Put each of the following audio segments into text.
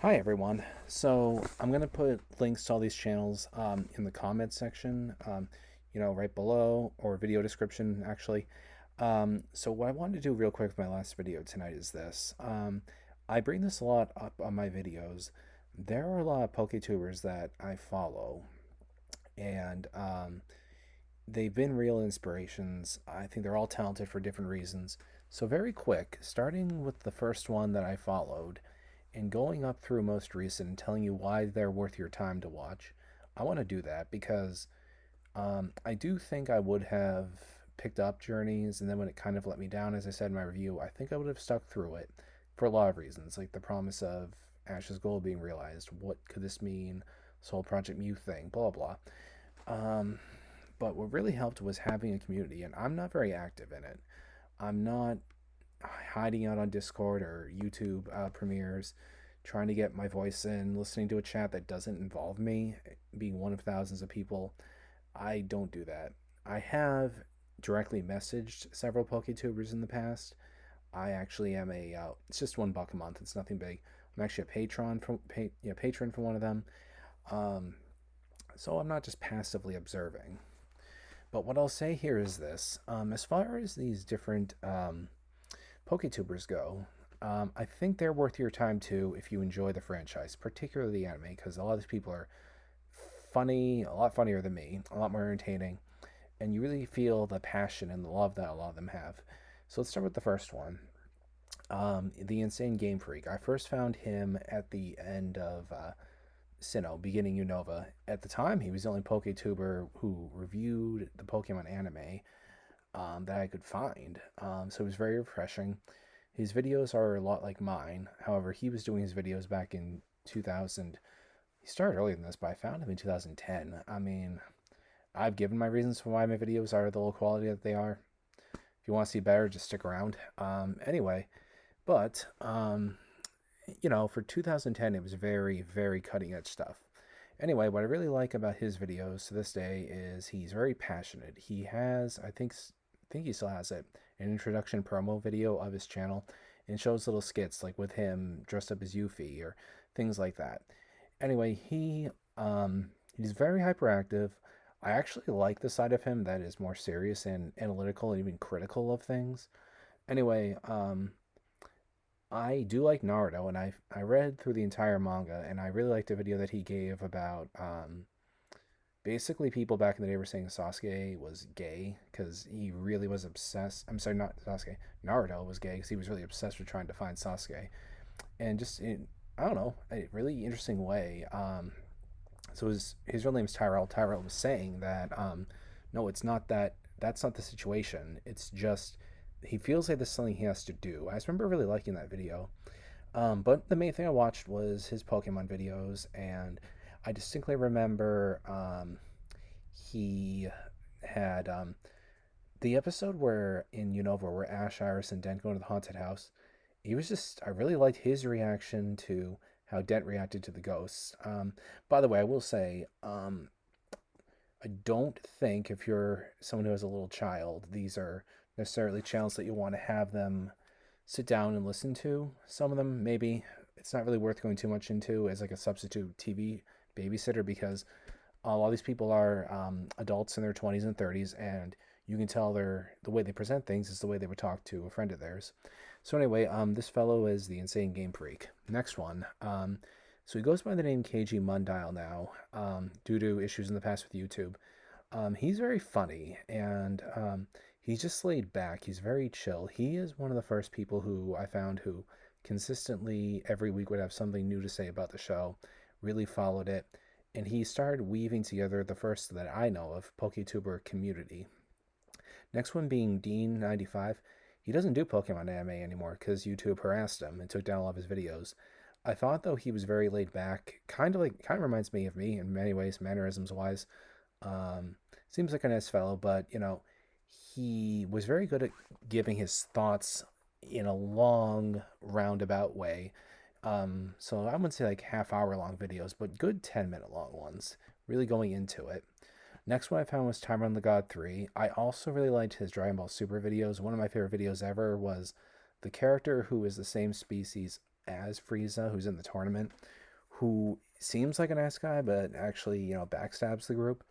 Hi everyone. So I'm gonna put links to all these channels in the comments section, right below, or video description actually. So what I wanted to do real quick with my last video tonight is this. I bring this a lot up on my videos. There are a lot of Poketubers that I follow, and they've been real inspirations. I think they're all talented for different reasons. So very quick, starting with the first one that I followed and going up through most recent and telling you why they're worth your time to watch. I want to do that because I do think I would have picked up Journeys, and then when it kind of let me down, as I said in my review, I think I would have stuck through it for a lot of reasons, like the promise of Ash's goal being realized. What could this mean? This whole Project Mew thing, blah blah. Um, but what really helped was having a community, and I'm not very active in it. I'm not hiding out on Discord or YouTube premieres, trying to get my voice in, listening to a chat that doesn't involve me, being one of thousands of people. I don't do that. I have directly messaged several Poketubers in the past. I actually am it's just $1 a month. It's nothing big. I'm actually a patron for one of them. Um, so I'm not just passively observing. But what I'll say here is this: as far as these different Poketubers go, I think they're worth your time too if you enjoy the franchise, particularly the anime, because a lot of these people are funny, a lot funnier than me, a lot more entertaining, and you really feel the passion and the love that a lot of them have. So let's start with the first one. The Insane Game Freak. I first found him at the end of Sinnoh, beginning Unova. At the time, he was the only Poketuber who reviewed the Pokemon anime that I could find. So it was very refreshing. His videos are a lot like mine. However, he was doing his videos back in 2000. He started earlier than this, but I found him in 2010. I mean, I've given my reasons for why my videos are the low quality that they are. If you want to see better, just stick around. Anyway, but for 2010, it was very, very cutting edge stuff. Anyway, what I really like about his videos to this day is he's very passionate. He has, I think he still has it, an introduction promo video of his channel, and shows little skits like with him dressed up as Yuffie or things like that. Anyway, he's very hyperactive. I actually like the side of him that is more serious and analytical and even critical of things. Anyway, I do like Naruto, and I read through the entire manga, and I really liked the video that he gave about basically people back in the day were saying Sasuke was gay because he really was obsessed. I'm sorry, not Sasuke. Naruto was gay because he was really obsessed with trying to find Sasuke, and just in, I don't know, a really interesting way. So his real name is Tyrell. Tyrell was saying that no, it's not that. That's not the situation. It's just he feels like there's something he has to do. I just remember really liking that video. But the main thing I watched was his Pokemon videos, and I distinctly remember he had the episode where in Unova where Ash, Iris, and Dent go into the haunted house. I really liked his reaction to how Dent reacted to the ghosts. By the way, I will say, I don't think if you're someone who has a little child, these are necessarily channels that you want to have them sit down and listen to. Some of them, maybe it's not really worth going too much into as like a substitute TV babysitter because a lot of these people are adults in their 20s and 30s, and you can tell the way they present things is the way they would talk to a friend of theirs. So anyway, this fellow is the Insane Game Freak. Next one. So he goes by the name KG Mundial now, due to issues in the past with YouTube. He's very funny, and he's just laid back. He's very chill. He is one of the first people who I found who consistently every week would have something new to say about the show, really followed it, and he started weaving together the first that I know of Poketuber community. Next one being Dean95. He doesn't do Pokemon anime anymore because YouTube harassed him and took down a lot of his videos. I thought though he was very laid back, kind of reminds me of me in many ways, mannerisms wise. Seems like a nice fellow, but he was very good at giving his thoughts in a long roundabout way. So I wouldn't say like half-hour long videos, but good 10-minute long ones, really going into it. Next one I found was Timer on the God 3. I also really liked his Dragon Ball Super videos. One of my favorite videos ever was the character who is the same species as Frieza, who's in the tournament, who seems like a nice guy, but actually, backstabs the group.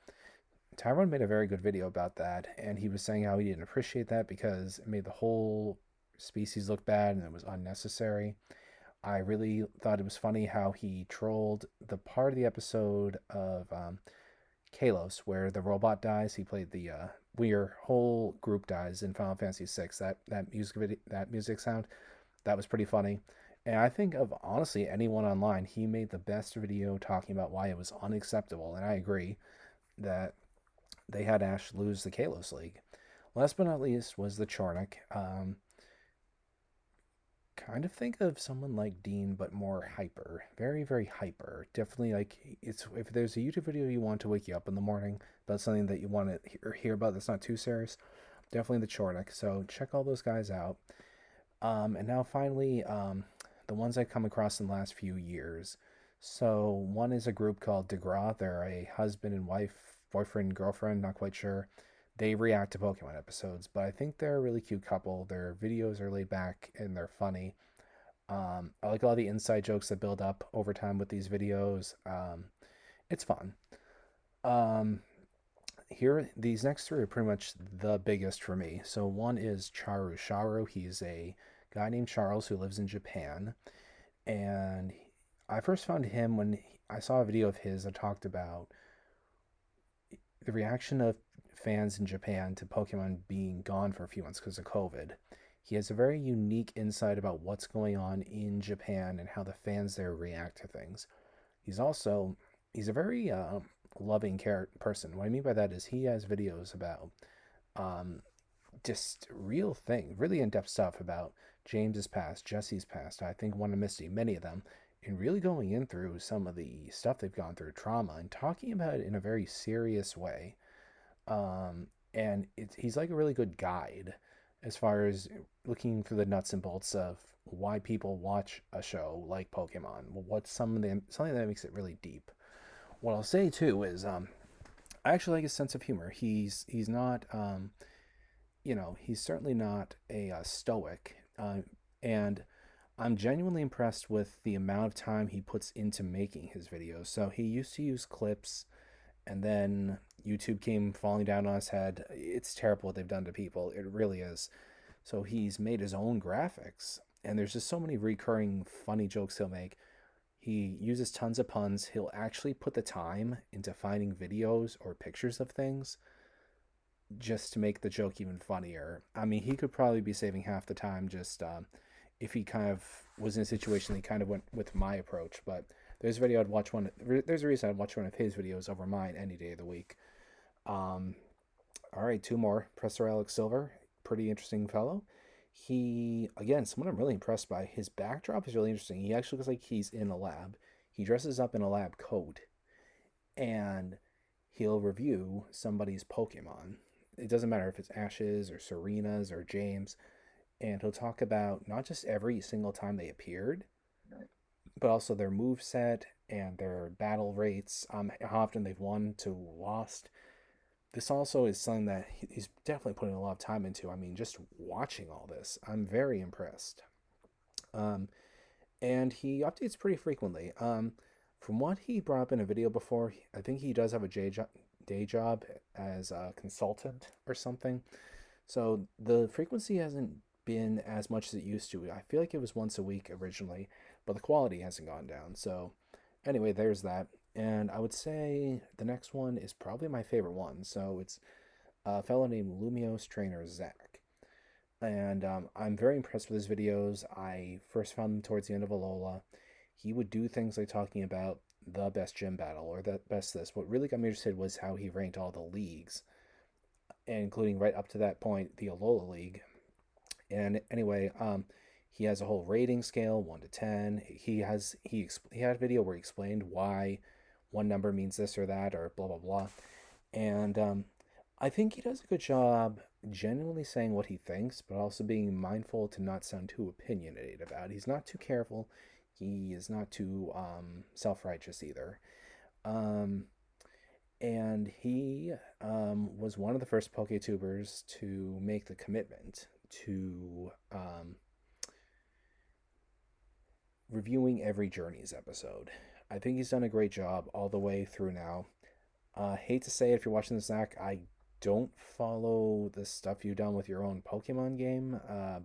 Tyrone made a very good video about that, and he was saying how he didn't appreciate that because it made the whole species look bad and it was unnecessary. I really thought it was funny how he trolled the part of the episode of Kalos where the robot dies. He played the where your whole group dies in Final Fantasy VI. That music video, that music sound, that was pretty funny. And I think of honestly anyone online, he made the best video talking about why it was unacceptable. And I agree that they had Ash lose the Kalos League. Last but not least was the Chornik. Kind of think of someone like Dean, but more hyper. Very, very hyper. Definitely like it's if there's a YouTube video you want to wake you up in the morning about something that you want to hear about that's not too serious, definitely the Chornik. So check all those guys out. And now finally, the ones I come across in the last few years. So one is a group called DeGraw. They're a husband and wife, boyfriend, girlfriend, not quite sure. They react to Pokemon episodes, but I think they're a really cute couple. Their videos are laid back and they're funny. I like a lot of the inside jokes that build up over time with these videos. It's fun. Um, Here, these next three are pretty much the biggest for me. So one is Charu Sharu. He's a guy named Charles who lives in Japan, and I first found him when I saw a video of his that talked about the reaction of fans in Japan to Pokemon being gone for a few months because of COVID. He has a very unique insight about what's going on in Japan and how the fans there react to things. He's a very loving person. What I mean by that is he has videos about um, just real thing, really in-depth stuff about James's past, Jesse's past. I think one of Misty, many of them, and really going in through some of the stuff they've gone through, trauma, and talking about it in a very serious way. And he's like a really good guide as far as looking for the nuts and bolts of why people watch a show like Pokemon. What's something that makes it really deep. What I'll say too is I actually like his sense of humor. He's not he's certainly not a stoic, and I'm genuinely impressed with the amount of time he puts into making his videos. So he used to use clips, and then YouTube came falling down on his head. It's terrible what they've done to people. It really is. So he's made his own graphics, and there's just so many recurring funny jokes he'll make. He uses tons of puns. He'll actually put the time into finding videos or pictures of things just to make the joke even funnier. I mean, he could probably be saving half the time just if he kind of was in a situation he kind of went with my approach. But there's a video I'd watch one. There's a reason I'd watch one of his videos over mine any day of the week. All right, two more. Professor Alex Silver, pretty interesting fellow. He, again, someone I'm really impressed by. His backdrop is really interesting. He actually looks like he's in a lab. He dresses up in a lab coat, and he'll review somebody's Pokemon. It doesn't matter if it's Ash's or Serena's or James, and he'll talk about not just every single time they appeared, but also their move set and their battle rates, how often they've won to lost. This also is something that he's definitely putting a lot of time into. I mean, just watching all this, I'm very impressed. And he updates pretty frequently. From what he brought up in a video before, I think he does have a day job as a consultant or something. So the frequency hasn't been as much as it used to. I feel like it was once a week originally, but the quality hasn't gone down. So anyway, there's that. And I would say the next one is probably my favorite one. So it's a fellow named Lumios Trainer Zach. And I'm very impressed with his videos. I first found him towards the end of Alola. He would do things like talking about the best gym battle or the best this. What really got me interested was how he ranked all the leagues, including right up to that point, the Alola League. And anyway, he has a whole rating scale, 1 to 10. He had a video where he explained why one number means this or that or blah blah blah. And I think he does a good job genuinely saying what he thinks, but also being mindful to not sound too opinionated about it. He's not too careful. He is not too self-righteous either. And he was one of the first Poketubers to make the commitment to reviewing every Journeys episode. I think he's done a great job all the way through now. Hate to say it if you're watching this, Zach, I don't follow the stuff you've done with your own Pokemon game,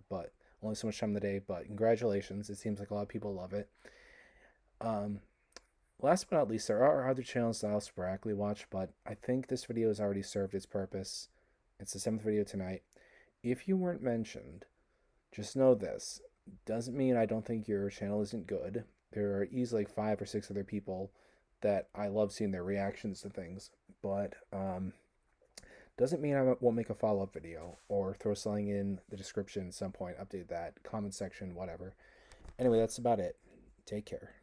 but only so much time in the day. But congratulations. It seems like a lot of people love it. Um, Last but not least, there are other channels that I'll sporadically watch, but I think this video has already served its purpose. It's the 7th video tonight. If you weren't mentioned, just know this. Doesn't mean I don't think your channel isn't good. There are easily 5 or 6 other people that I love seeing their reactions to things, but doesn't mean I won't make a follow-up video or throw something in the description at some point, update that, comment section, whatever. Anyway, that's about it. Take care.